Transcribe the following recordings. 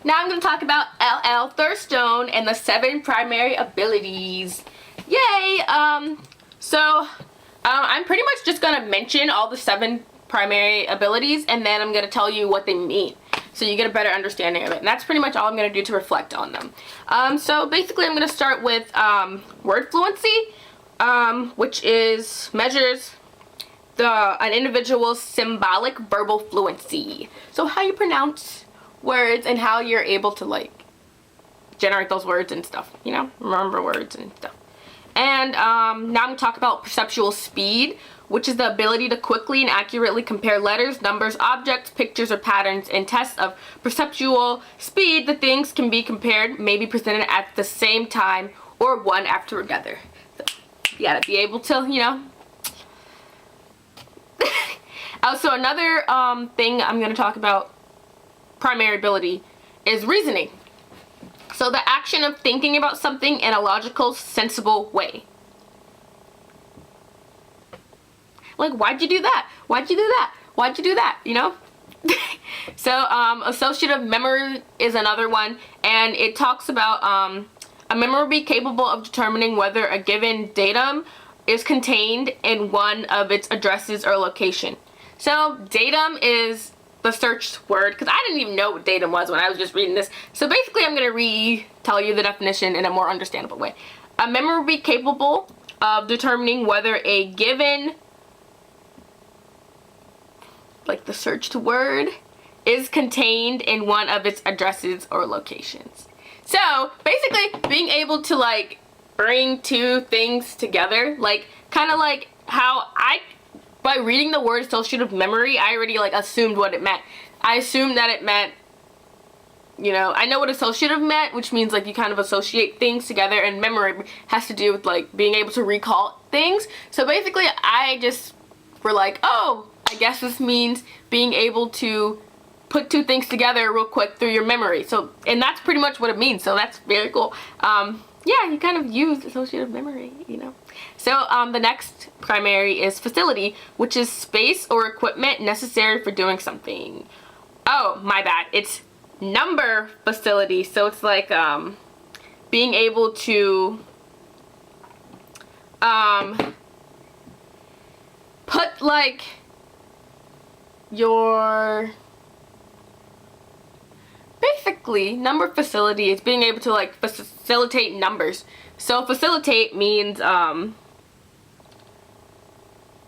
Now I'm going to talk about LL Thurstone and the 7 primary abilities. Yay! I'm pretty much just going to mention all the 7 primary abilities, and then I'm going to tell you what they mean, so you get a better understanding of it. And that's pretty much all I'm going to do to reflect on them. So basically I'm going to start with word fluency, which measures an individual's symbolic verbal fluency. So how you pronounce words and how you're able to like generate those words and stuff, you know, remember words and stuff. And now I'm going to talk about perceptual speed, which is the ability to quickly and accurately compare letters, numbers, objects, pictures, or patterns. In tests of perceptual speed, the things can be compared, may be presented at the same time, or one after another. So you gotta be able to, you know. Also, another thing I'm going to talk about, primary ability, is reasoning. So the action of thinking about something in a logical, sensible way. Like, why'd you do that? Why'd you do that? Why'd you do that? You know? So, associative memory is another one, and it talks about a memory capable of determining whether a given datum is contained in one of its addresses or location. So, datum is the search word, because I didn't even know what datum was when I was just reading this. So basically I'm going to tell you the definition in a more understandable way. A memory capable of determining whether a given, like the searched word, is contained in one of its addresses or locations. So basically being able to like bring two things together, like kind of like how by reading the word associative memory, I already like assumed what it meant. I assumed that it meant, you know, I know what associative meant, which means like you kind of associate things together, and memory has to do with like being able to recall things. So basically I just were like, oh, I guess this means being able to put two things together real quick through your memory. So, and that's pretty much what it means. So that's very cool. Yeah, you kind of use associative memory, you know. So the next primary is facility, which is space or equipment necessary for doing something. Oh, my bad. It's number facility. So it's like being able to put like your... Basically, number facility is being able to like facilitate numbers. So facilitate means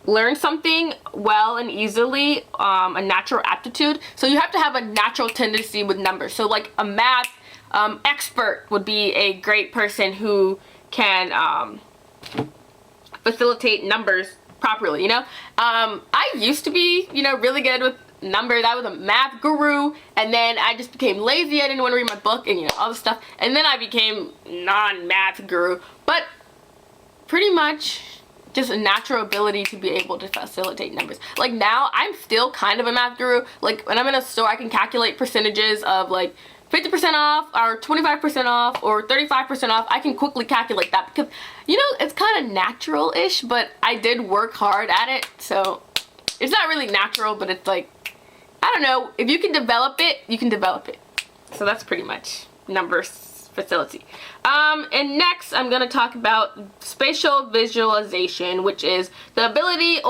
learn something well and easily, a natural aptitude. So you have to have a natural tendency with numbers. So like a math expert would be a great person who can facilitate numbers properly, you know. I used to be, you know, really good with numbers. I was a math guru, and then I just became lazy. I didn't want to read my book and, you know, all this stuff, and then I became non-math guru. But pretty much just a natural ability to be able to facilitate numbers. Like now I'm still kind of a math guru. Like when I'm in a store, I can calculate percentages of like 50% off or 25% off or 35% off. I can quickly calculate that because, you know, it's kind of natural-ish, but I did work hard at it. So it's not really natural, but it's like, I don't know, if you can develop it, you can develop it. So that's pretty much numbers facility. And next I'm going to talk about spatial visualization, which is the ability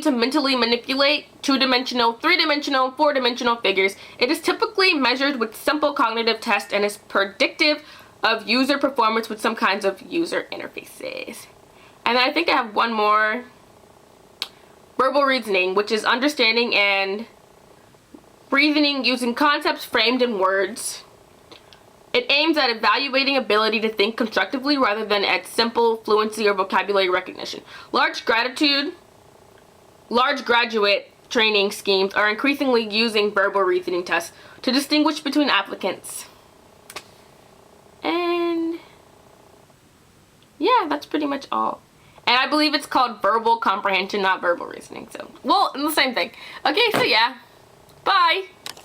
to mentally manipulate two-dimensional, three-dimensional, four-dimensional figures. It is typically measured with simple cognitive tests and is predictive of user performance with some kinds of user interfaces. And then I think I have one more. Verbal reasoning, which is understanding and reasoning using concepts framed in words. It aims at evaluating ability to think constructively rather than at simple fluency or vocabulary recognition. Large graduate training schemes are increasingly using verbal reasoning tests to distinguish between applicants. And yeah, that's pretty much all. And I believe it's called verbal comprehension, not verbal reasoning. So, well, the same thing. Okay, so yeah. Bye.